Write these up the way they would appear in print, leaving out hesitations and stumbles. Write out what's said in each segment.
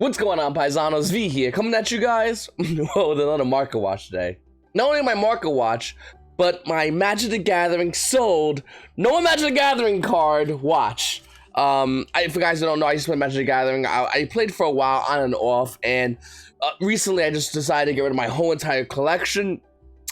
What's going on, Paisanos? V here, coming at you guys with another market watch today. Not only my market watch, but my Magic the Gathering sold no Magic the Gathering card watch. For guys who don't know, I used to play Magic the Gathering. I played for a while on and off, and recently I just decided to get rid of my whole entire collection.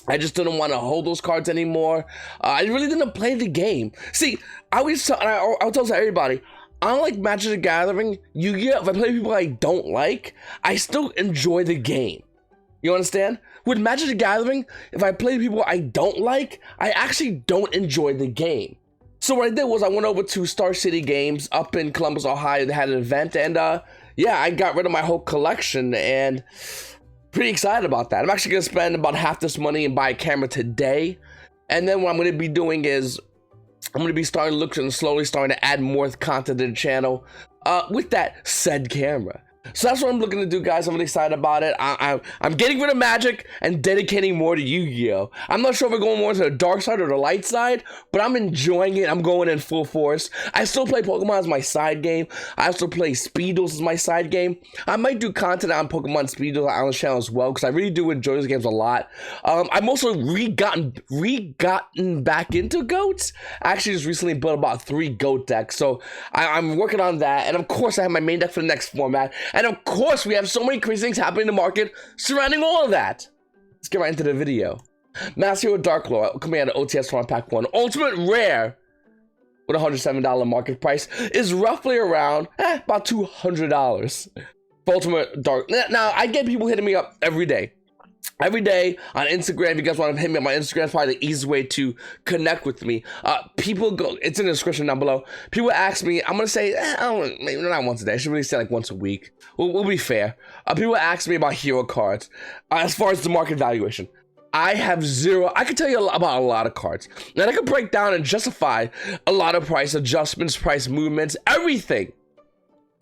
I just didn't want to hold those cards anymore. I really didn't play the game. See, I always tell everybody, unlike Magic the Gathering, Yu-Gi-Oh! If I play people I don't like, I still enjoy the game. You understand? With Magic the Gathering, if I play people I don't like, I actually don't enjoy the game. So what I did was I went over to Star City Games up in Columbus, Ohio. They had an event, and yeah, I got rid of my whole collection, and pretty excited about that. I'm actually going to spend about half this money and buy a camera today, and then what I'm going to be doing is I'm going to be slowly starting to add more content to the channel with that said camera. So that's what I'm looking to do, guys. I'm really excited about it. I'm getting rid of Magic and dedicating more to Yu-Gi-Oh! I'm not sure if we're going more to the dark side or the light side, but I'm enjoying it. I'm going in full force. I still play Pokemon as my side game. I also play Speedos as my side game. I might do content on Pokemon Speedos on this channel as well, because I really do enjoy those games a lot. I'm also re-gotten back into GOATs. I actually just recently built about 3 GOAT decks, so I'm working on that. And of course, I have my main deck for the next format. And of course, we have so many crazy things happening in the market surrounding all of that. Let's get right into the video. Master Hero Dark Lord coming out of OTS Farm Pack 1. Ultimate Rare with a $107 market price is roughly around about $200 for Ultimate Dark. Now, I get people hitting me up every day. Every day on Instagram. If you guys want to hit me on my Instagram, it's probably the easiest way to connect with me. People go, it's in the description down below. People ask me, I'm gonna say, maybe not once a day. I should really say like once a week. We'll be fair. People ask me about hero cards. As far as the market valuation, I have zero. I can tell you about a lot of cards, and I can break down and justify a lot of price adjustments, price movements, everything.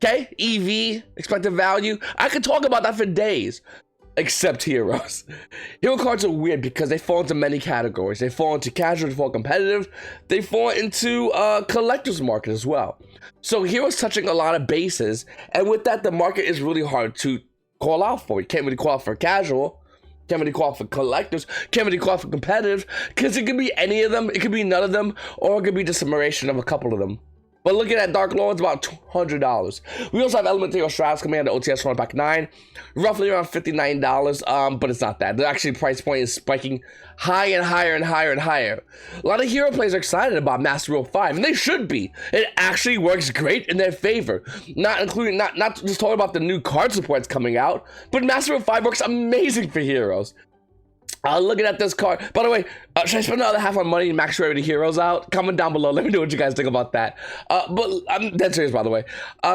Okay, EV, expected value. I could talk about that for days. Except heroes. Hero cards are weird because they fall into many categories. They fall into casual, they fall competitive, they fall into collector's market as well. So heroes touching a lot of bases, and with that, the market is really hard to call out for. You can't really call out for casual, can't really call out for collectors, can't really call out for competitive, because it could be any of them, it could be none of them, or it could be just a summation of a couple of them. But looking at Dark Lord, it's about $200. We also have Elemental Shrouds coming out of OTS Farm Pack 9, roughly around $59, but it's not that. The actual price point is spiking high and higher and higher and higher. A lot of hero players are excited about Master Hero 5, and they should be. It actually works great in their favor. Not just talking about the new card supports coming out, but Master Hero 5 works amazing for heroes. Looking at this card, by the way, should I spend another half my money and max rate the heroes out? Comment down below, let me know what you guys think about that. But I'm dead serious, by the way.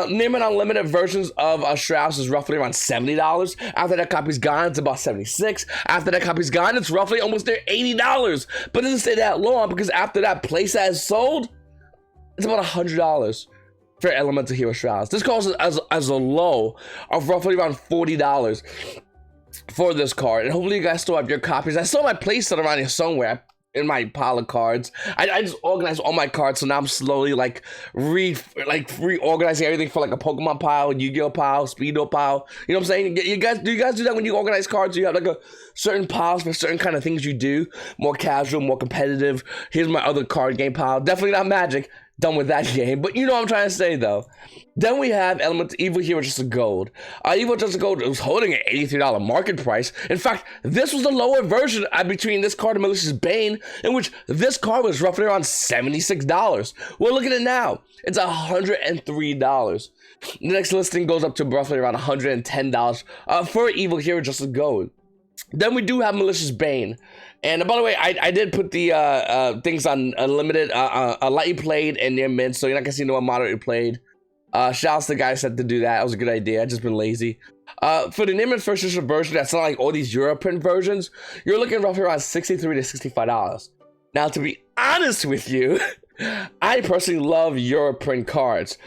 Name and unlimited versions of Shrouds is roughly around $70. After that copy's gone, it's about $76. After that copy's gone, it's roughly almost there $80. But it doesn't stay that long, because after that playset is sold, it's about $100 for Elemental Hero Shrouds. This calls it as a low of roughly around $40 for this card, and hopefully you guys still have your copies. I saw my playset around here somewhere in my pile of cards. I just organized all my cards, so now I'm slowly reorganizing everything for like a Pokemon pile, Yu-Gi-Oh pile, Speedo pile. You know what I'm saying? Do you guys do that when you organize cards? You have like a certain piles for certain kind of things you do, more casual, more competitive. Here's my other card game pile. Definitely not Magic. Done with that game, but you know what I'm trying to say though. Then we have Evil Hero Just a Gold. Evil Just a Gold was holding an $83 market price. In fact, this was the lower version between this card and Malicious Bane, in which this card was roughly around $76. Well, look at it now. It's $103. The next listing goes up to roughly around $110 for Evil Hero Just a Gold. Then we do have Malicious Bane. And by the way, I did put the things on unlimited, lightly played and near mid, so you're not gonna see no moderately played. Shout out to the guy said to do that. That was a good idea. I just been lazy. For the near mid first edition version, that's not like all these European versions. You're looking roughly around $63 to $65. Now, to be honest with you, I personally love Europrint cards.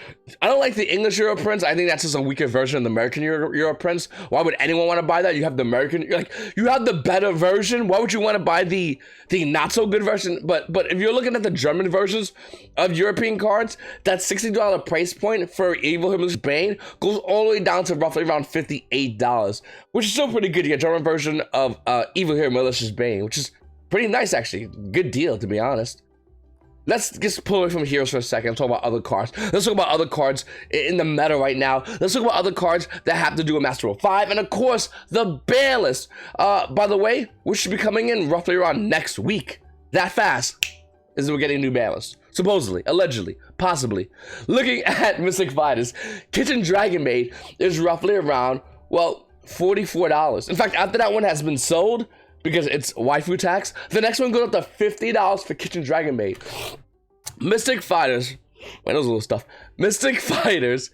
I don't like the English Europrints. I think that's just a weaker version of the American Europrints. Why would anyone want to buy that? You have the American, like, you have the better version. Why would you want to buy the not so good version? But if you're looking at the German versions of European cards, that $60 price point for Evil Himmler's Bane goes all the way down to roughly around $58, which is still pretty good. You get a German version of Evil Himmler's Bane, which is pretty nice, actually. Good deal, to be honest. Let's just pull away from heroes for a second and talk about other cards. Let's talk about other cards in the meta right now. Let's talk about other cards that have to do with Master Rule 5. And of course, the ban list. By the way, which should be coming in roughly around next week. That fast is we're getting a new ban list. Supposedly, allegedly, possibly. Looking at Mystic Fighters, Kitchen Dragon Maid is roughly around, well, $44. In fact, after that one has been sold, because it's waifu tax, the next one goes up to $50 for Kitchen Dragon Maid. Mystic Fighters, that was a little stuff. Mystic Fighters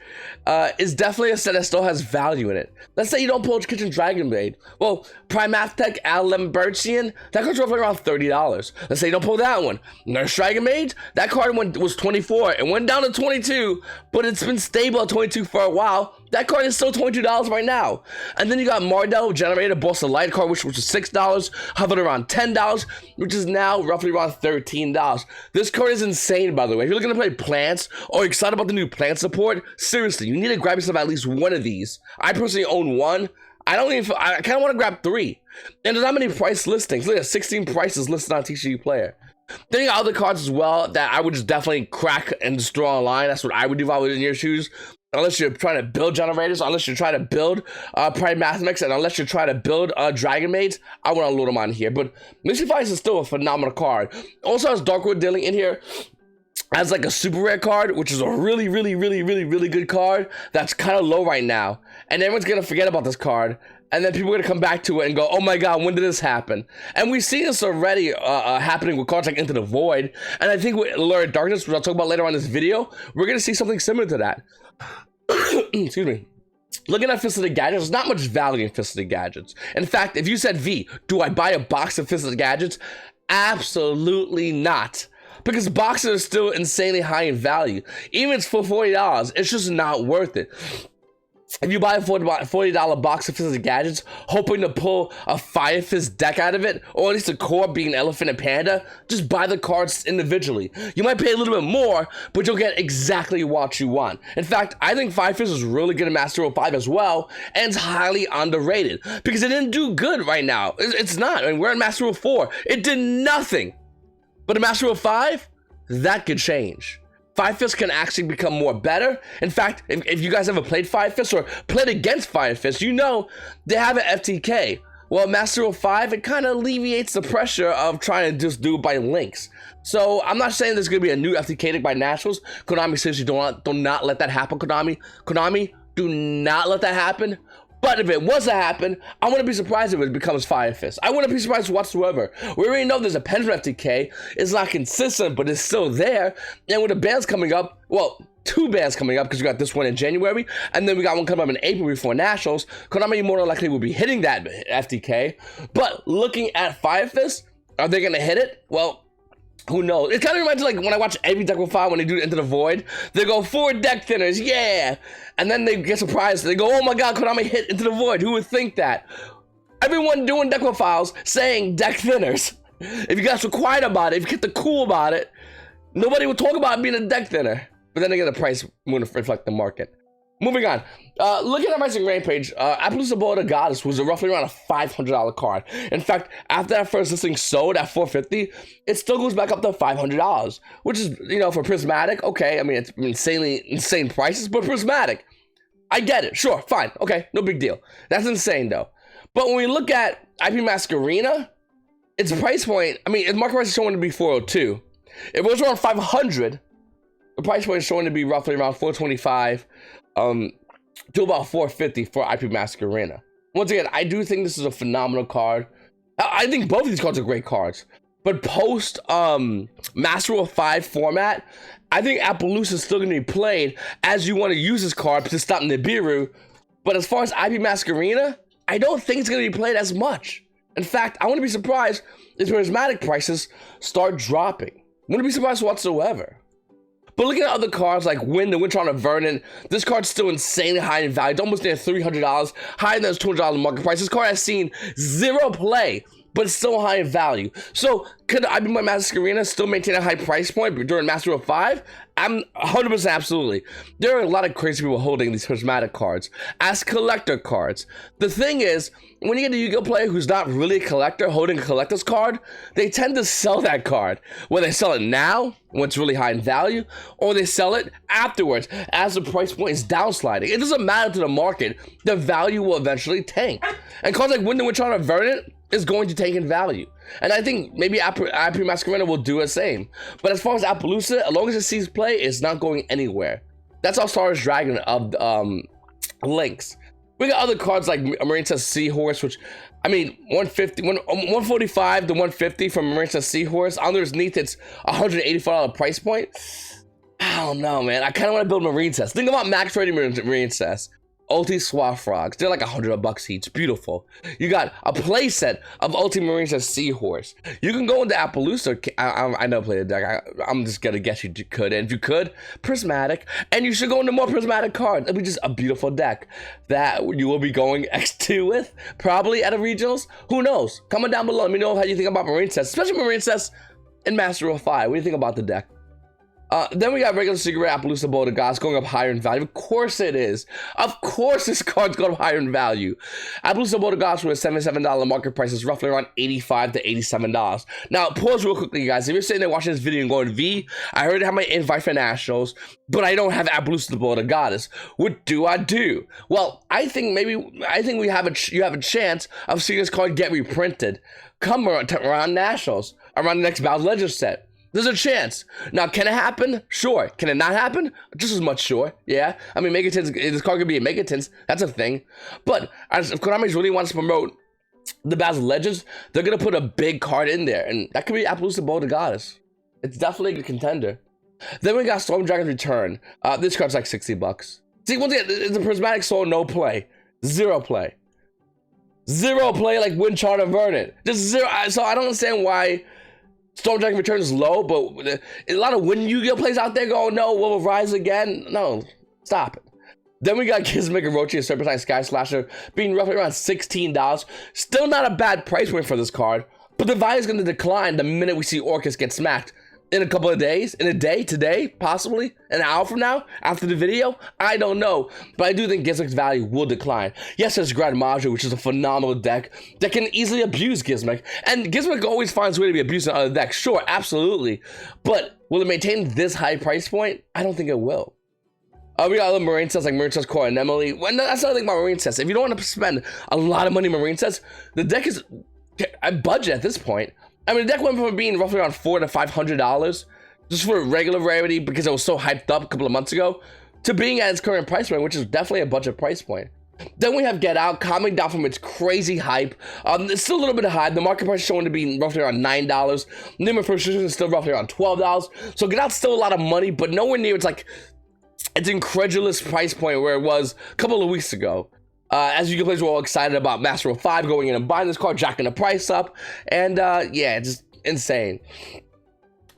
is definitely a set that still has value in it. Let's say you don't pull Kitchen Dragon Maid. Well, Primatech Alembertian, that costs roughly around $30. Let's say you don't pull that one. Nurse Dragon Maid, that card was $24. It went down to $22, but it's been stable at $22 for a while. That card is still $22 right now. And then you got Mardell Generator Boss of Light card, which was $6, hovered around $10, which is now roughly around $13. This card is insane, by the way. If you're looking to play plants or excited about the new plant support, seriously, you need to grab yourself at least one of these. I personally own one. I kind of want to grab 3. And there's not many price listings. Look at 16 prices listed on TCG Player. Then you got other cards as well that I would just definitely crack and destroy online. That's what I would do if I was in your shoes. Unless you're trying to build generators, unless you're trying to build Prime Mathematics, and unless you're trying to build Dragon Maids, I want to load them on here. But Mystic Fighters is still a phenomenal card. Also has Darkwood Dealing in here as like a super rare card, which is a really good card that's kind of low right now. And everyone's going to forget about this card. And then people are going to come back to it and go, oh my god, when did this happen? And we've seen this already happening with cards like Into the Void. And I think with Lure of Darkness, which I'll talk about later on in this video, we're going to see something similar to that. Excuse me. Looking at Fist of the Gadgets, there's not much value in Fist of the Gadgets. In fact, if you said, V, do I buy a box of Fist of the Gadgets? Absolutely not. Because boxes are still insanely high in value. Even if it's for $40, it's just not worth it. If you buy a $40 box of Fist of the Gadgets, hoping to pull a Fire Fist deck out of it, or at least a core being Elephant and Panda, just buy the cards individually. You might pay a little bit more, but you'll get exactly what you want. In fact, I think Fire Fist is really good in Master Rule 5 as well, and it's highly underrated, because it didn't do good right now. It's not. I mean, we're in Master Rule 4. It did nothing. But in Master Rule 5, that could change. Fire Fist can actually become more better. In fact, if you guys ever played Fire Fist or played against Fire Fist, you know they have an FTK. Well, Master Rule 5, it kind of alleviates the pressure of trying to just do it by links. So I'm not saying there's going to be a new FTK deck by Naturals. Konami says you do not let that happen, Konami. Konami, do not let that happen. But if it was to happen, I wouldn't be surprised if it becomes Fire Fist. I wouldn't be surprised whatsoever. We already know there's a Pendulum FTK. It's not consistent, but it's still there. And with the bans coming up, well, 2 bans coming up, because we got this one in January, and then we got one coming up in April before Nationals. Konami more than likely will be hitting that FTK. But looking at Fire Fist, are they going to hit it? Well, who knows? It kind of reminds me like when I watch every deck with 5 when they do Into the Void. They go 4 deck thinners, yeah! And then they get surprised. They go, oh my god, Konami hit Into the Void. Who would think that? Everyone doing deck with files saying deck thinners. If you guys were quiet about it, if you get the cool about it, nobody would talk about it being a deck thinner. But then again, the price wouldn't reflect the market. Moving on. Looking at Rising Rampage, Appaloosa Ball of the Goddess was roughly around a $500 card. In fact, after that first listing sold at $450, it still goes back up to $500, which is, you know, for Prismatic, okay. I mean, it's insane prices, but Prismatic, I get it. Sure, fine, okay, no big deal. That's insane though. But when we look at IP Masquerena, its price point, I mean, its market price is showing to be $402. If it was around $500, the price point is showing to be roughly around $425. To about $450 for IP Masquerena. Once again, I do think this is a phenomenal card. I think both of these cards are great cards. But post Master Rule 5 format, I think Appaloosa is still going to be played as you want to use this card to stop Nibiru. But as far as IP Masquerena, I don't think it's going to be played as much. In fact, I wouldn't be surprised if prismatic prices start dropping. Wouldn't be surprised whatsoever. But looking at other cards like Wind and Wintron and Vernon, this card's still insanely high in value. It's almost near $300, higher than its $200 market price. This card has seen zero play, but it's still high in value. So could I be my Masquerena still maintain a high price point during Master of 5? I'm 100% absolutely. There are a lot of crazy people holding these prismatic cards as collector cards. The thing is, when you get a Yu-Gi-Oh player who's not really a collector holding a collector's card, they tend to sell that card. Whether they sell it now, when it's really high in value, or they sell it afterwards as the price point is downsliding. It doesn't matter to the market, the value will eventually tank. And cards like Wind and Witch on Verdant is going to tank in value. And I think maybe IP Masquerena will do the same. But as far as Appaloosa, as long as it sees play, it's not going anywhere. That's our Star's Dragon of links. We got other cards like Marine's Seahorse, which, I mean, 145 to 150 from Marine's Seahorse. Underneath its $184 price point. I don't know, man. I kind of want to build Marine Cess. Think about max rating Marine Cess. Ulti Swap Frogs. They're like $100 each. Beautiful. You got a playset of Ulti Marine Cess Seahorse. You can go into Appaloosa. I know play the deck. I'm just gonna guess you could. And if you could, Prismatic. And you should go into more Prismatic cards. It'll be just a beautiful deck that you will be going X2 with. Probably at a regionals. Who knows? Comment down below. Let me know how you think about Marine Cess. Especially Marine Cess in Master of 5. What do you think about the deck? Then we got regular Secret Appaloosa Bowl of Gods going up higher in value. Of course it is. Of course this card's going up higher in value. Appaloosa Bowl of Gods with a $77 market price is roughly around $85 to $87. Now, pause real quickly, guys. If you're sitting there watching this video and going, V, I already have my invite for Nationals, but I don't have Appaloosa Bowl of Goddess. What do I do? Well, I think you have a chance of seeing this card get reprinted come around Nationals, around the next Battle Legends set. There's a chance. Now, can it happen? Sure. Can it not happen? Just as much sure. Yeah. I mean, Megatins, this card could be a Megatins. That's a thing. But if Konami really wants to promote the Battle Legends, they're going to put a big card in there. And that could be Appaloosa Bowl of Goddess. It's definitely a contender. Then we got Storm Dragon's Return. This card's like $60. See, once again, it's a Prismatic Soul, no play. Zero play. Zero play like Wind Charter Vernon. Just zero. So I don't understand why Storm Dragon Return is low, but a lot of Wind Yu-Gi-Oh plays out there going, no, will rise again? No, stop it. Then we got Gizmic and Rochi and Serpentine Sky Slasher being roughly around $16. Still not a bad price point for this card, but the value is going to decline the minute we see Orcus get smacked. In a couple of days, in a day, today, possibly, an hour from now, after the video, I don't know. But I do think Gizmic's value will decline. Yes, there's Grand Major, which is a phenomenal deck that can easily abuse Gizmic. And Gizmic always finds a way to be abused in other decks. Sure, absolutely. But will it maintain this high price point? I don't think it will. We got other Marine Cess like Marine Cess Core and Emily. Well, no, that's not the thing about Marine Cess. If you don't want to spend a lot of money on Marine Cess, the deck is a budget at this point. I mean, the deck went from being roughly around $400 to $500 just for regular rarity because it was so hyped up a couple of months ago to being at its current price point, which is definitely a budget price point. Then we have Get Out coming down from its crazy hype. It's still a little bit high. The market price is showing to be roughly around $9. Minimum purchase is still roughly around $12. So Get Out's still a lot of money, but nowhere near its incredulous price point where it was a couple of weeks ago. As Yu-Gi-Oh players were all excited about Master of 5 going in and buying this card, jacking the price up, and yeah, just insane.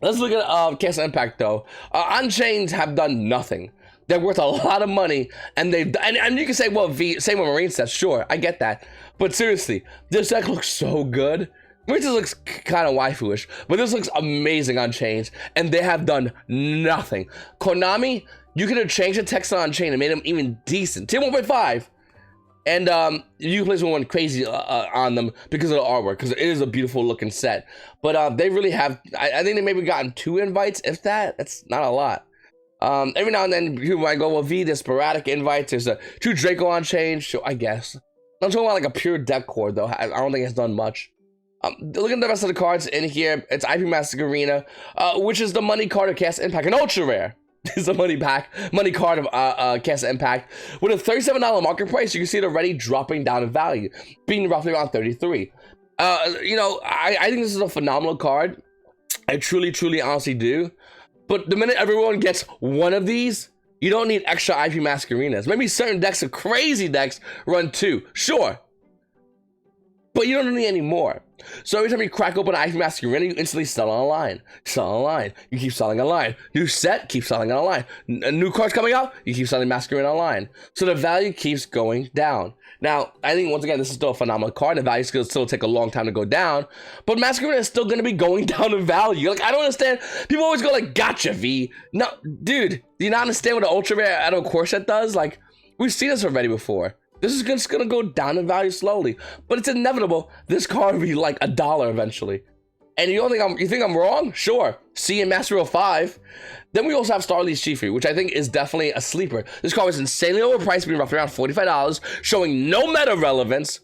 Let's look at Castle Impact though. Unchained have done nothing. They're worth a lot of money, and and you can say, well, same with Marine Cess, sure, I get that, but seriously, this deck looks so good. Marine Cess looks kind of waifu-ish, but this looks amazing on Unchained, and they have done nothing. Konami, you could have changed the text on Unchained and made them even decent. Tier 1.5. And you players went crazy on them because of the artwork, because it is a beautiful looking set. But they really have, I think they maybe gotten 2 invites, if that. That's not a lot. Every now and then people might go, well, V, there's sporadic invites. There's 2 Draco on change, so I guess. I'm talking about like a pure deck core though. I don't think it's done much. Look at the rest of the cards in here. It's IP Masquerena, which is the money card of Cast Impact, an ultra rare. This is a money card of Cast Impact. With a $37 market price, you can see it already dropping down in value, being roughly around $33. You know, I think this is a phenomenal card. I truly, honestly do. But the minute everyone gets one of these, you don't need extra IP Masquerenas. Maybe certain decks, crazy decks, run 2. Sure. But you don't need any more. So every time you crack open an IP Masquerade, you instantly sell online. Sell online. You keep selling online. New set, keep selling online. New cards coming out, you keep selling Masquerade online. So the value keeps going down. Now, I think, once again, this is still a phenomenal card. The value will still take a long time to go down. But Masquerade is still going to be going down in value. Like, I don't understand. People always go like, gotcha, V. No, dude, do you not understand what an ultra rare out of a core set does? Like, we've seen this already before. This is just going to go down in value slowly. But it's inevitable. This card will be like $1 eventually. And you think I'm wrong? Sure. C in Master Rail 5. Then we also have Starly's Chiefy, which I think is definitely a sleeper. This card was insanely overpriced, being roughly around $45, showing no meta relevance.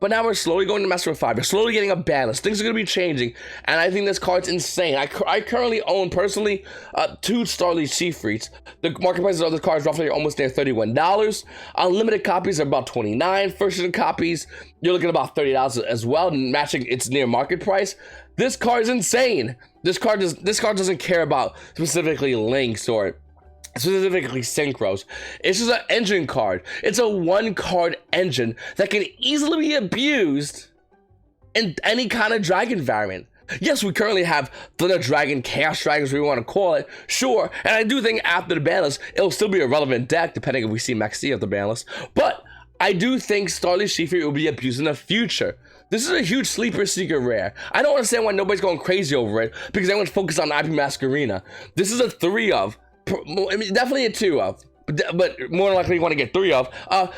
But now we're slowly going to Master Rail 5. We're slowly getting a balance. Things are going to be changing. And I think this card's insane. I currently own, personally, 2 Starly's Chiefries. The market prices of the cards roughly almost near $31. Unlimited copies are about $29. First edition copies, you're looking at about $30 as well, matching its near market price. This card is insane. This card doesn't care about specifically links or specifically synchros. It's just an engine card. It's a 1-card engine that can easily be abused in any kind of dragon variant. Yes, we currently have Thunder Dragon, Chaos Dragons, whatever we want to call it. Sure, and I do think after the ban list, it'll still be a relevant deck, depending if we see Max C at the ban list. But I do think Starly's Chiefy will be abused in the future. This is a huge sleeper secret rare. I don't understand why nobody's going crazy over it, because everyone's focused on IP Masquerena. This is a 3 of. I mean, definitely a 2 of, but more than likely you want to get 3 of,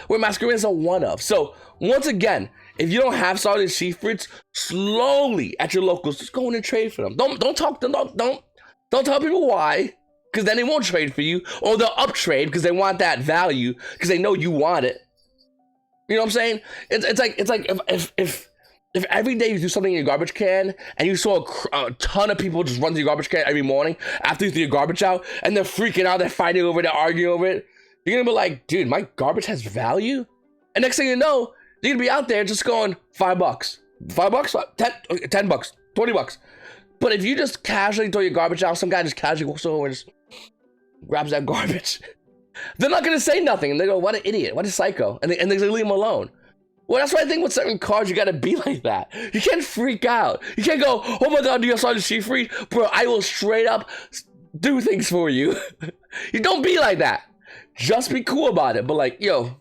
where Masquerade is a 1 of. So once again, if you don't have solid Chiefrits, slowly at your locals, just go in and trade for them. Don't tell people why, because then they won't trade for you, or they'll up trade because they want that value because they know you want it. You know what I'm saying? It's like if every day you do something in your garbage can and you saw a ton of people just run to your garbage can every morning after you threw your garbage out and they're freaking out, they're fighting over it, they're arguing over it, you're gonna be like, dude, my garbage has value? And next thing you know, you're gonna be out there just going $5. $5? 10 bucks, 20 bucks. But if you just casually throw your garbage out, some guy just casually walks over and just grabs that garbage, they're not gonna say nothing. And they go, what an idiot, what a psycho. And they leave him alone. Well, that's why I think with certain cards, you gotta be like that. You can't freak out. You can't go, oh my god, do you have Sergeant Chiefry? Bro, I will straight up do things for you. You don't be like that. Just be cool about it. But like, yo,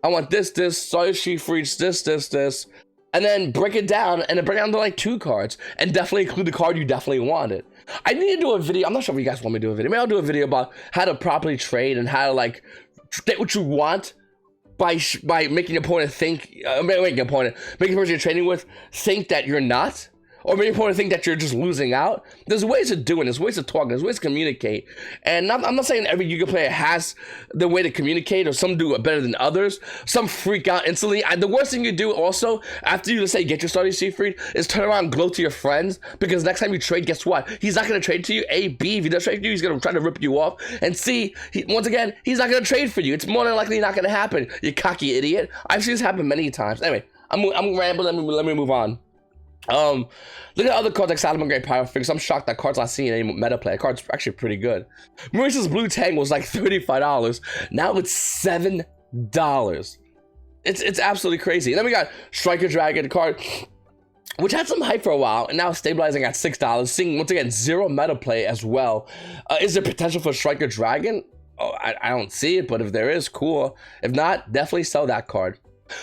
I want this, Sergeant Chiefry, this. And then break it down, and then break it down to like 2 cards. And definitely include the card you definitely wanted. I need to do a video. I'm not sure if you guys want me to do a video. Maybe I'll do a video about how to properly trade and how to like get what you want by making your opponent think, making the person you're trading with think that you're not, or making your opponent think that you're just losing out. There's ways to do it, there's ways to talk, there's ways to communicate. And I'm not saying every Yu-Gi-Oh player has the way to communicate, or some do it better than others. Some freak out instantly. The worst thing you do also, after you, let's say, get your starting Seafried, is turn around and glow to your friends, because next time you trade, guess what? He's not going to trade to you. A, B, if he does trade to you, he's going to try to rip you off. And C, once again, he's not going to trade for you. It's more than likely not going to happen, you cocky idiot. I've seen this happen many times. Anyway, I'm rambling, let me move on. Look at other cards like Salomon Great Power Figures. I'm shocked that card's not seeing any meta play. The card's actually pretty good. Maurice's Blue Tang was like $35. Now it's $7. It's absolutely crazy. And then we got Striker Dragon card, which had some hype for a while, and now stabilizing at $6. Seeing, once again, 0 meta play as well. Is there potential for Striker Dragon? Oh, I don't see it, but if there is, cool. If not, definitely sell that card.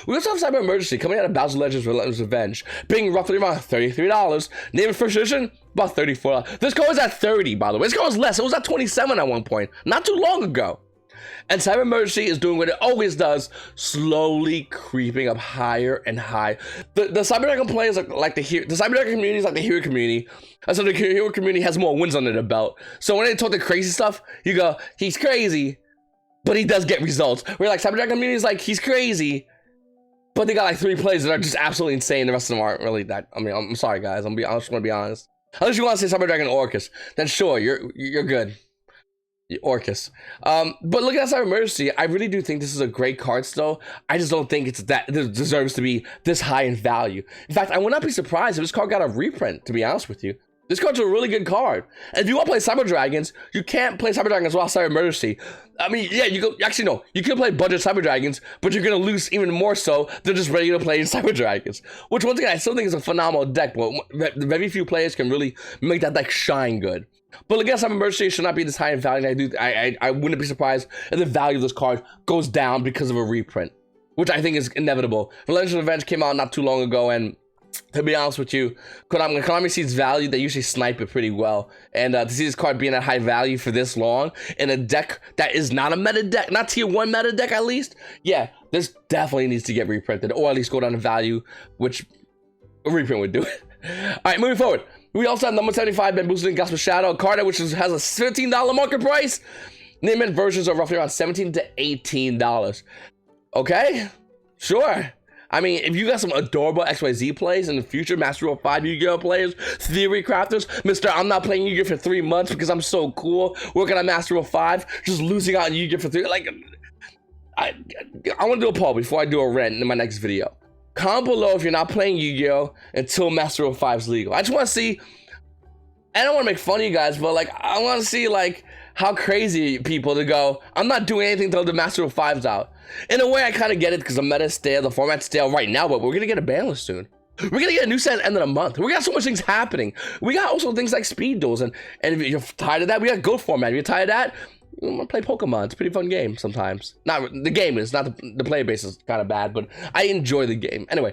We also have Cyber Emergency coming out of Bowser Legends Relentless Revenge, being roughly around $33. Name of first edition, about $34. This card was at $30, by the way. This card was less. It was at $27 at one point, not too long ago. And Cyber Emergency is doing what it always does, slowly creeping up higher and higher. The Cyber Dragon players are like the Cyber Dragon community is like the hero community. And so the hero community has more wins under their belt. So when they talk the crazy stuff, you go, he's crazy, but he does get results. We're like, Cyber Dragon community is like, he's crazy, but they got like 3 plays that are just absolutely insane. The rest of them aren't really that. I mean, I'm sorry, guys. I just want to be honest. Unless you want to say Cyber Dragon Orcus, then sure, you're good. Orcus. But looking at Cyber Emergency, I really do think this is a great card still. I just don't think it deserves to be this high in value. In fact, I would not be surprised if this card got a reprint, to be honest with you. This card's a really good card. And if you want to play Cyber Dragons, you can't play Cyber Dragons while Cyber Emergency. I mean, yeah, you go. Actually, no. You can play budget Cyber Dragons, but you're going to lose even more so than just ready to play Cyber Dragons. Which, once again, I still think is a phenomenal deck, but very few players can really make that deck shine good. But again, Cyber Emergency should not be this high in value. I wouldn't be surprised if the value of this card goes down because of a reprint, which I think is inevitable. Relentless Revenge came out not too long ago, and to be honest with you, Konami sees value. They usually snipe it pretty well. And to see this card being at high value for this long in a deck that is not a meta deck, not tier 1 meta deck at least, yeah, this definitely needs to get reprinted, or at least go down in value, which a reprint would do it. All right, moving forward. We also have number 75, been boosted in Gospel Shadow, a card which has a $15 market price. Name versions are roughly around $17 to $18. Okay, sure. I mean, if you got some adorable XYZ plays in the future, Master Rule 5 Yu-Gi-Oh players, Theory Crafters, Mr. I'm not playing Yu-Gi-Oh for 3 months because I'm so cool, working on Master Rule 5, just losing out on Yu-Gi-Oh for 3, like, I want to do a poll before I do a rant in my next video. Comment below if you're not playing Yu-Gi-Oh until Master Rule 5 is legal. I just want to see, I don't want to make fun of you guys, but like, I want to see like how crazy people to go, I'm not doing anything until the Master Rule 5's out. In a way, I kind of get it because the meta's stale, the format's stale right now, but we're going to get a ban list soon. We're going to get a new set at the end of the month. We got so much things happening. We got also things like speed duels, and if you're tired of that, we got Go format. If you're tired of that, you want to play Pokemon. It's a pretty fun game sometimes. Not the game is, not the player base is kind of bad, but I enjoy the game. Anyway,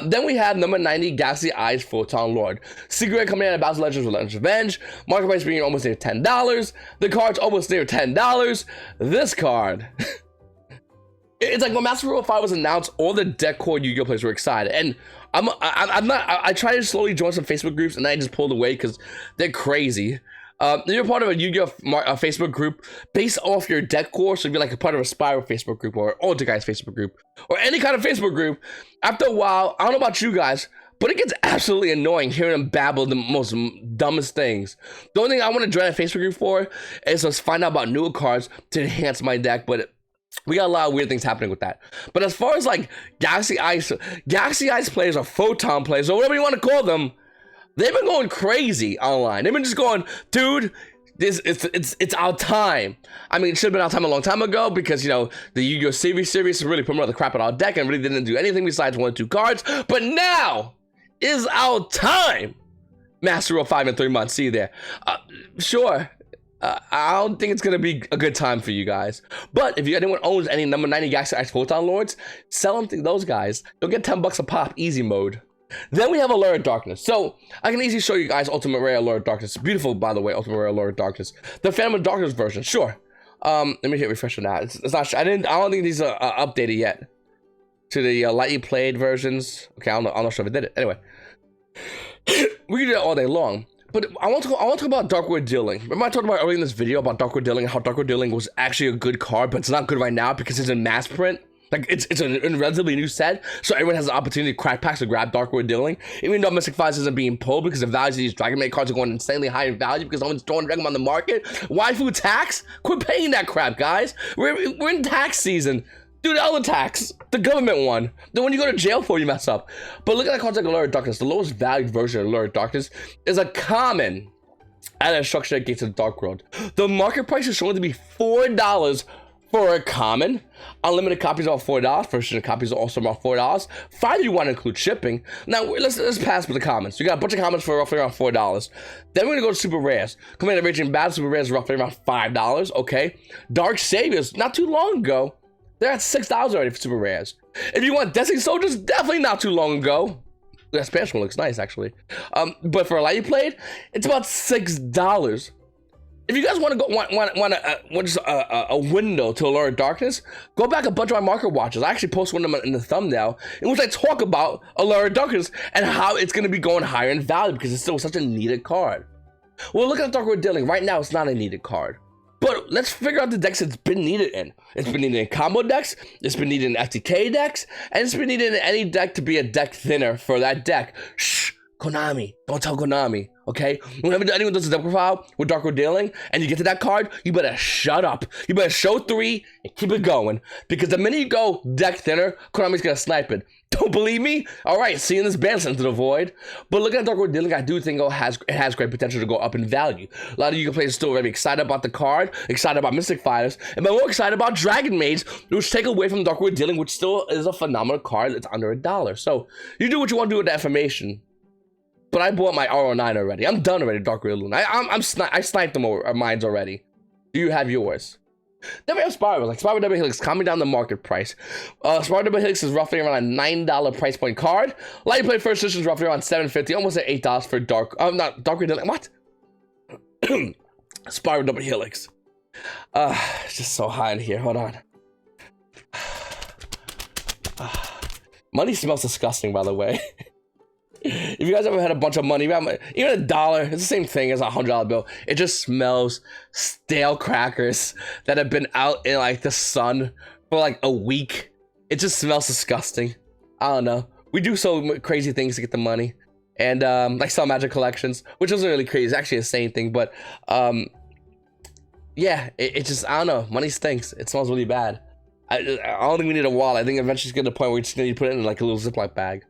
then we have number 90, Galaxy Eyes Photon Lord. Secret coming out of Battle Legends Relentless Revenge. Market price being almost near $10. The card's almost near $10. This card... It's like when Master Rule 5 was announced, all the deck core Yu-Gi-Oh players were excited, and I try to slowly join some Facebook groups, and then I just pulled away because they're crazy. You're part of a Yu-Gi-Oh Facebook group based off your deck core, so if you're like a part of a Spiral Facebook group or Ultra Guys Facebook group or any kind of Facebook group, after a while, I don't know about you guys, but it gets absolutely annoying hearing them babble the most dumbest things. The only thing I want to join a Facebook group for is to find out about newer cards to enhance my deck, but we got a lot of weird things happening with that. But as far as like Galaxy Ice players or Photon players or whatever you want to call them, they've been going crazy online. They've been just going, dude, it's our time. I mean, it should have been our time a long time ago because, you know, the Yu-Gi-Oh! Series really promoted the crap out of our deck and really didn't do anything besides 1 or 2 cards. But now is our time. Master Rule 5 in 3 months. See you there. Sure. I don't think it's going to be a good time for you guys. But if anyone owns any number 90 Galaxy Ice Photon Lords, sell them to those guys. You'll get $10 a pop, easy mode. Then we have Allure of Darkness. So I can easily show you guys Ultimate Rare Allure of Darkness. Beautiful, by the way, Ultimate Rare Allure of Darkness. The Phantom of Darkness version, sure. Let me hit refresh on that. It's not. I don't think these are updated yet to the lightly played versions. Okay, I'm not sure if it did it. Anyway, we can do that all day long. But I want to talk about Darkwood Dealing. Remember I talked about earlier in this video about Darkwood Dealing and how Darkwood Dealing was actually a good card, but it's not good right now because it's in mass print. Like, it's a relatively new set, so everyone has the opportunity to crack packs to grab Darkwood Dealing. Even though Mystic Files isn't being pulled because the values of these Dragon Maid cards are going insanely high in value because no one's throwing Dragon on the market. Waifu tax? Quit paying that crap, guys. We're in tax season. Do the other tax, the government one, the one you go to jail for, you mess up. But look at that card like Allure of Darkness. The lowest valued version of Allure of Darkness is a common at a structure that gates of the Dark World. The market price is shown to be $4 for a common. Unlimited copies are $4. First edition copies are also about $4. 5 if you want to include shipping. Now let's pass with the commons. You got a bunch of commons for roughly around $4. Then we're gonna go to super rares. Commander Raging Battle super rares roughly around $5. Okay. Dark Saviors, not too long ago, they're at $6 already for super rares. If you want Destiny Soldiers, definitely not too long ago. That Spanish one looks nice, actually. But for a lightly played, it's about $6. If you guys want to go want a window to Allure of Darkness, go back a bunch of my market watches. I actually posted one of them in the thumbnail in which I talk about Allure of Darkness and how it's going to be going higher in value because it's still such a needed card. Well, look at Darkwood Dealing. Right now, it's not a needed card. But let's figure out the decks it's been needed in. It's been needed in combo decks, it's been needed in FTK decks, and it's been needed in any deck to be a deck thinner for that deck. Shh, Konami, don't tell Konami. Okay, whenever anyone does a depth profile with Dark World Dealing and you get to that card, you better shut up. You better show 3 and keep it going, because the minute you go deck thinner, Konami's gonna snipe it. Don't believe me? All right, seeing this ban into the void. But looking at Dark World Dealing, I do think it has great potential to go up in value. A lot of you players are still very excited about the card, excited about Mystic Fighters, and more excited about Dragon Maids, which take away from Dark World Dealing, which still is a phenomenal card that's under $1. So you do what you want to do with that information. But I bought my RO9 already. I'm done already, Dark World Luna. I sniped them over mines already. Do you have yours? Then we have Spyro. Like Spyro W Helix, calming down the market price. Spyro W Helix is roughly around a $9 price point card. Light play first edition is roughly around $7.50, almost at $8 for Dark. Not Dark World. What? Spyro W Helix. It's just so high in here. Hold on. Money smells disgusting, by the way. If you guys ever had a bunch of money, even $1, it's the same thing as a $100 bill. It just smells stale crackers that have been out in like the sun for like a week. It just smells disgusting. I don't know. We do so crazy things to get the money, and like sell magic collections, which isn't really crazy. It's actually a sane thing, but yeah, it just, I don't know. Money stinks. It smells really bad. I don't think we need a wallet. I think eventually it's get to the point where we just need to put it in like a little Ziploc bag.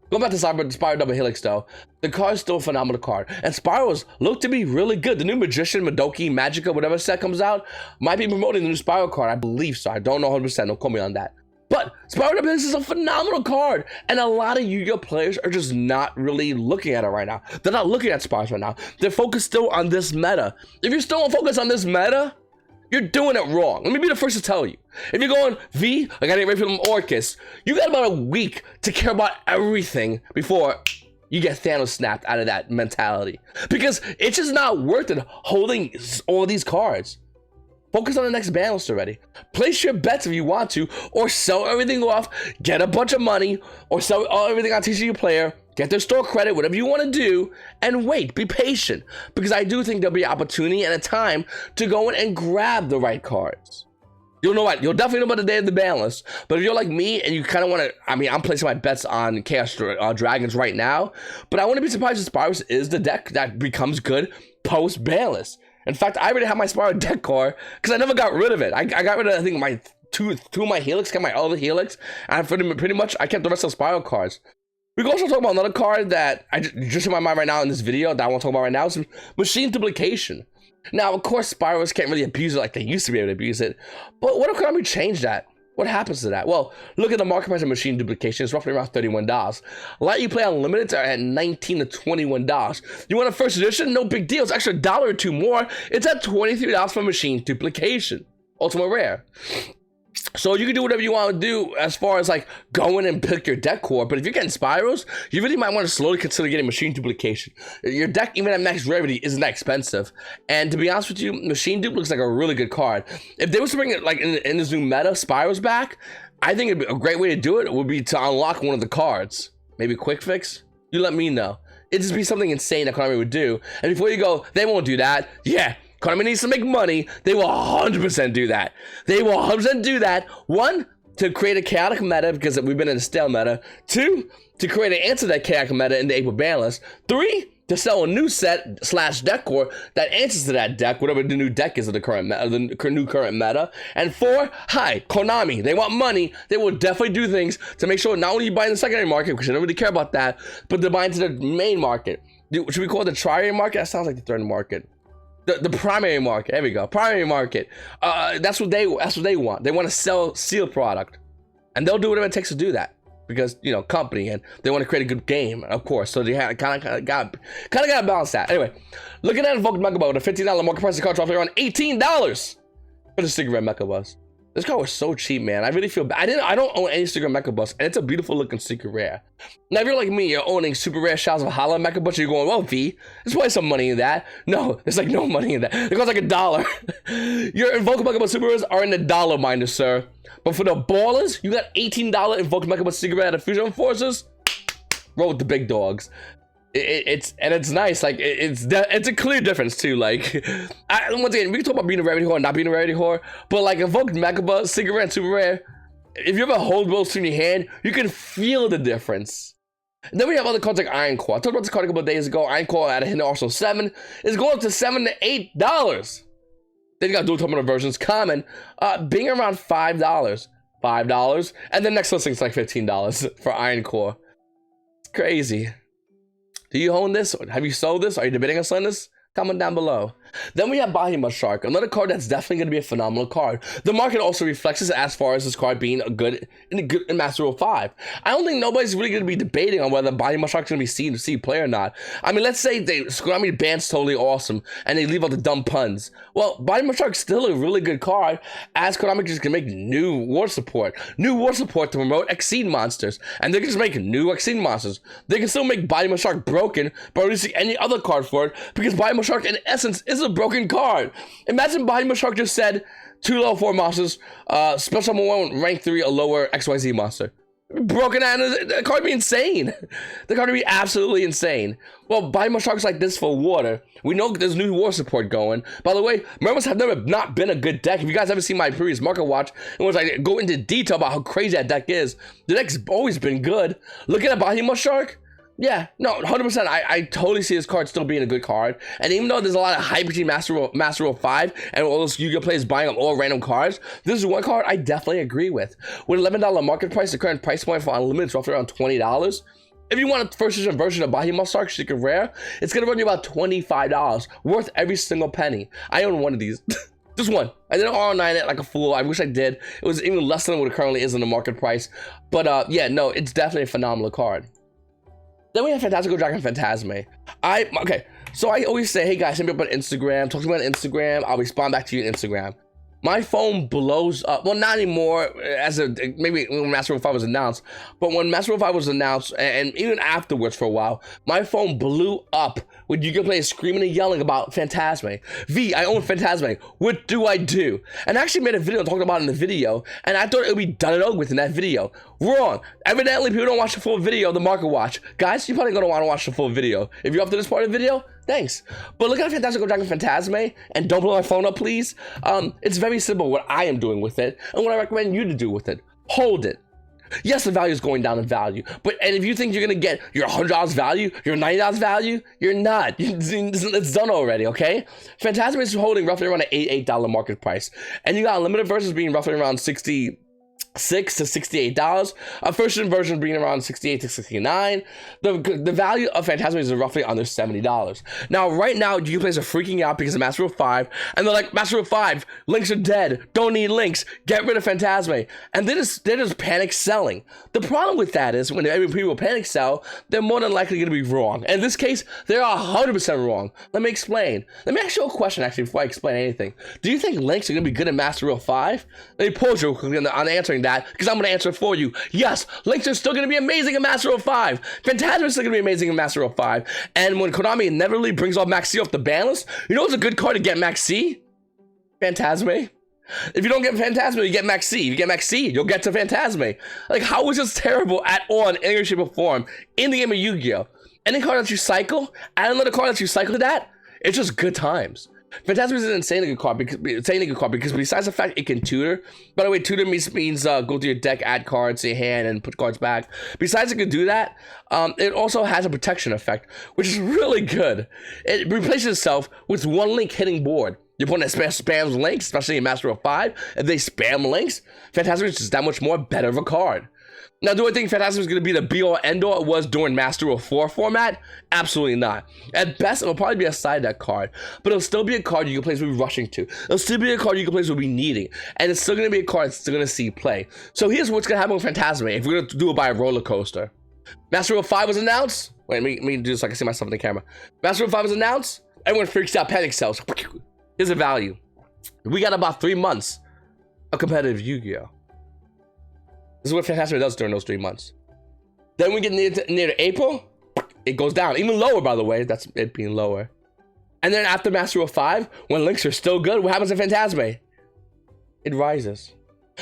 Going back to Spyro Double Helix though, the card's still a phenomenal card, and Spyros look to be really good. The new Magician, Madoki, Magica, whatever set comes out, might be promoting the new Spyro card. I believe so. I don't know 100%. Don't quote me on that. But Spyro Double Helix is a phenomenal card, and a lot of Yu-Gi-Oh players are just not really looking at it right now. They're not looking at Spyros right now. They're focused still on this meta. If you're still focused on this meta, you're doing it wrong. Let me be the first to tell you. If you're going, V, I gotta get ready for them Orcus, you got about a week to care about everything before you get Thanos snapped out of that mentality. Because it's just not worth it holding all these cards. Focus on the next ban list already. Place your bets if you want to, or sell everything off, get a bunch of money, or sell everything on TCU Player, get their store credit, whatever you want to do, and wait, be patient. Because I do think there'll be an opportunity and a time to go in and grab the right cards. You'll know what? You'll definitely know about the day of the ban list. But if you're like me and you kind of want to, I mean, I'm placing my bets on Chaos Dragons right now, but I wouldn't be surprised if Spyros is the deck that becomes good post-ban list. In fact, I already have my Spyro deck core because I never got rid of it. I got rid of, I think, my two of my Helix, got my other Helix, and pretty much I kept the rest of the Spyro cards. We can also talk about another card that I just in my mind right now in this video that I want to talk about right now is Machine Duplication. Now, of course, Spyros can't really abuse it like they used to be able to abuse it, but what if Konami changed that? What happens to that? Well, look at the market price of Machine Duplication. It's roughly around $31. Let you play unlimited are at $19 to $21. You want a first edition? No big deal. It's extra $1 or $2 more. It's at $23 for Machine Duplication. Ultimate Rare. So you can do whatever you want to do as far as like going and pick your deck core, but if you're getting Spyros, you really might want to slowly consider getting Machine Duplication. Your deck, even at max rarity, isn't that expensive. And to be honest with you, Machine Dupe looks like a really good card. If they was to bring it like in this new meta, Spyros back, I think it'd be a great way to do it would be to unlock one of the cards. Maybe Quick Fix? You let me know. It'd just be something insane that Konami would do. And before you go, they won't do that. Yeah. Konami needs to make money. They will 100% do that. They will 100% do that. One, to create a chaotic meta because we've been in a stale meta. Two, to create an answer to that chaotic meta in the April ban list. Three, to sell a new set / deck core that answers to that deck, whatever the new deck is of the current meta, the new current meta. And four, hi, Konami. They want money. They will definitely do things to make sure not only you buy in the secondary market, because you don't really care about that, but to buy into the main market. Should we call it the tri market? That sounds like the third market. The primary market. There we go. Primary market. That's what they want. They want to sell sealed product, and they'll do whatever it takes to do that because you know company and they want to create a good game, of course. So they kind of got to balance that. Anyway, looking at Invoked Mecha Bus with a $15 market price of the card, roughly around $18 for the Cigarette Mecha Bus. This card was so cheap, man. I really feel bad. I don't own any Secret Mecha Bus, and it's a beautiful looking Secret Rare. Now, if you're like me, you're owning Super Rare Shadows of Hala Mecha Bus, you're going, well, V, there's probably some money in that. No, there's like no money in that. It costs like $1. Your Invoked Mecha Bus Super Rares are in the dollar minus, sir. But for the ballers, you got $18 Invoked Mecha Bus Secret Rare at the Fusion Forces. Roll with the big dogs. It's nice. Like it's a clear difference too. Like once again, we can talk about being a rarity whore and not being a rarity whore, but like Invoked Mecha Bus, Secret Rare, and Super Rare, if you ever hold both in your hand, you can feel the difference. And then we have other cards like Iron Core. I talked about this card a couple of days ago. Iron Core at a Hidden Arsenal 7 is going up to $7 to $8. Then you got dual terminal versions, common, being around $5. $5. And then next listing's like $15 for Iron Core. It's crazy. Do you own this? Have you sold this? Are you debating on selling this? Comment down below. Then we have Behemoth Shark, another card that's definitely going to be a phenomenal card. The market also reflects this as far as this card being a good in Master Rule 5. I don't think nobody's really going to be debating on whether Behemoth Shark's going to be seen to see play or not. I mean, let's say Konami band's totally awesome and they leave out the dumb puns. Well, Behemoth Shark's still a really good card, as Konami just can make new war support to promote Exceed monsters, and they can just make new Exceed monsters. They can still make Behemoth Shark broken by releasing any other card for it, because Behemoth Shark in essence is a broken card. Imagine Behemoth Shark just said 2 level 4 monsters, special 1 rank 3 a lower XYZ monster. Broken out, the card would be insane. The card would be absolutely insane. Well, Behemoth Sharks like this for water. We know there's new war support going. By the way, Mermals have never not been a good deck. If you guys haven't seen my previous market watch, in which I go into detail about how crazy that deck is, the deck's always been good. Look at a Behemoth Shark. Yeah, no, 100%. I totally see this card still being a good card. And even though there's a lot of hype between Master Rule 5 and all those Yu-Gi-Oh players buying up all random cards, this is one card I definitely agree with. With $11 market price, the current price point for Unlimited is roughly around $20. If you want a first edition version of Behemoth Shark Secret Rare, it's going to run you about $25, worth every single penny. I own one of these. Just one. I didn't R9 it like a fool. I wish I did. It was even less than what it currently is in the market price. But yeah, no, it's definitely a phenomenal card. Then we have Fantastical Dragon Phantasme. Okay, so I always say, hey guys, hit me up on Instagram, talk to me on Instagram, I'll respond back to you on Instagram. My phone blows up. Well, not anymore, maybe when Master Rule 5 was announced, but when Master Rule 5 was announced, and even afterwards for a while, my phone blew up when Yu-Gi-Oh players screaming and yelling about Phantasme. V, I own Phantasme. What do I do? And I actually made a video talking about it in the video, and I thought it would be done and over with in that video. Wrong. Evidently, people don't watch the full video of the market watch. Guys, you're probably going to want to watch the full video. If you're up to this part of the video, thanks. But look at Fantastical Dragon Phantasme, and don't blow my phone up, please. It's very simple what I am doing with it, and what I recommend you to do with it. Hold it. Yes, the value is going down in value, and if you think you're gonna get your $100 value, your $90 value, you're not. It's done already, okay? Phantasme is holding roughly around an $8 market price, and you got Unlimited versions being roughly around $66 to $68. A first edition version being around $68 to $69. The value of Phantasme is roughly under $70. Now, right now, you players are freaking out because of Master Rule 5, and they're like, Master Rule 5, links are dead. Don't need links. Get rid of Phantasme. And they're just panic selling. The problem with that is when people panic sell, they're more than likely going to be wrong. And in this case, they're 100% wrong. Let me explain. Let me ask you a question, actually, before I explain anything. Do you think links are going to be good in Master Rule 5? Let me pause you on answering that, because I'm going to answer it for you. Yes, links are still going to be amazing in Master Rule 5. Phantasme is still going to be amazing in Master Rule 5. And when Konami inevitably brings off Max C off the ban list, you know what's a good card to get Max C? Phantasme. If you don't get Phantasme, you get Max C. If you get Max C, you'll get to Phantasme. Like, how is this terrible at all in any shape or form in the game of Yu-Gi-Oh? Any card that you cycle, add another card that you cycle to that, it's just good times. Phantasme is an insanely good card because besides the fact it can tutor, by the way, tutor means go through your deck, add cards to your hand, and put cards back. Besides it can do that, it also has a protection effect, which is really good. It replaces itself with one link hitting board. Your opponent spams links, especially in Master Rule 5. If they spam links, Phantasme is just that much more better of a card. Now, do I think Phantasme is going to be the be-all, end-all it was during Master Rule 4 format? Absolutely not. At best, it'll probably be a side deck card, but it'll still be a card you can play will be rushing to. It'll still be a card you can play will be needing, and it's still going to be a card that's still going to see play. So here's what's going to happen with Phantasme if we're going to do it by a roller coaster. Master Rule 5 was announced. Wait, let me do this so I can see myself in the camera. Master Rule 5 was announced. Everyone freaks out, panic sells. Here's a value. We got about 3 months of competitive Yu-Gi-Oh! This is what Phantasme does during those 3 months. Then we get near to April, it goes down. Even lower, by the way. That's it being lower. And then after Master Rule 5, when links are still good, what happens to Phantasme? It rises.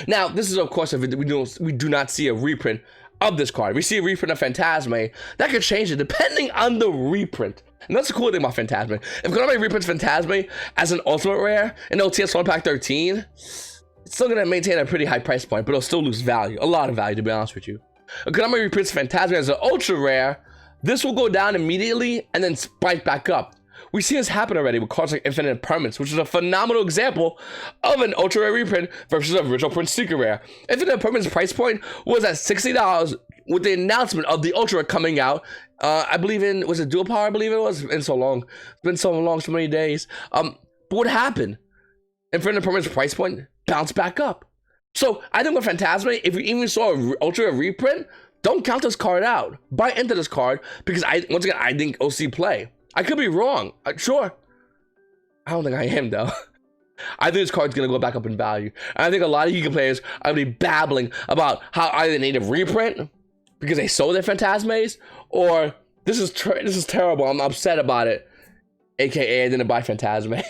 Now, this is, of course, if we do not see a reprint of this card. If we see a reprint of Phantasme, that could change it depending on the reprint. And that's the cool thing about Phantasme. If Konami reprints Phantasme as an ultimate rare in OTS 1 Pack 13, it's still going to maintain a pretty high price point, but it'll still lose value. A lot of value, to be honest with you. a Konami reprints Phantasma as an ultra rare, this will go down immediately and then spike back up. We've seen this happen already with cards like Infinite Permanence, which is a phenomenal example of an ultra rare reprint versus an original print secret rare. Infinite Permanence price point was at $60 with the announcement of the ultra rare coming out. I believe in, was it Dual Power? I believe it was. It's been so long. It's been so long, so many days. But what happened? Infinite Permanence price point bounced back up. So I think with Phantasma, if you even saw an ultra rare reprint, don't count this card out. Buy into this card because once again, I think OC play. I could be wrong. Sure. I don't think I am, though. I think this card's going to go back up in value. And I think a lot of Yu-Gi-Oh players are going to be babbling about how either they need a reprint because they sold their Phantasmes, or this is terrible, I'm upset about it, aka I didn't buy Phantasme.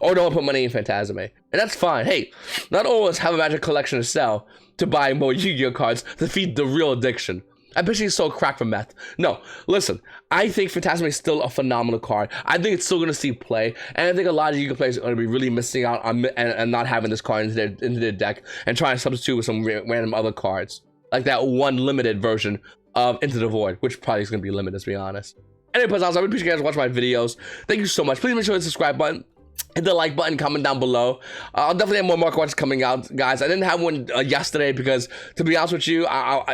Or don't put money in Phantasme. And that's fine. Hey, not all of us have a Magic collection to sell to buy more Yu-Gi-Oh cards to feed the real addiction. I bet you sold crack for meth. No, listen, I think Phantasma is still a phenomenal card. I think it's still going to see play, and I think a lot of Yu-Gi-Oh players are going to be really missing out on and not having this card into their deck and trying to substitute with some random other cards. Like that one limited version of Into the Void, which probably is going to be limited, to be honest. Anyway, I really appreciate you guys watching my videos. Thank you so much. Please make sure to hit the subscribe button. Hit the like button, comment down below. I'll definitely have more Market Watches coming out, guys. I didn't have one yesterday because, to be honest with you,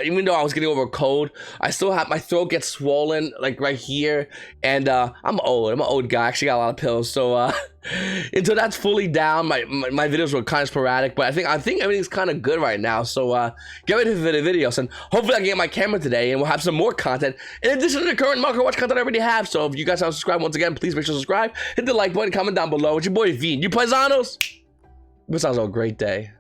even though I was getting over a cold, I still have, my throat gets swollen, like right here. And I'm old. I'm an old guy. I actually got a lot of pills. So until that's fully down, my videos were kind of sporadic. But I think everything's kind of good right now. So get ready for the videos. And hopefully I can get my camera today and we'll have some more content in addition to the current Market Watch content I already have. So if you guys haven't subscribed, once again, please make sure to subscribe. Hit the like button, comment down below. It's your boy V. YGOPaisanos. This sounds like a great day.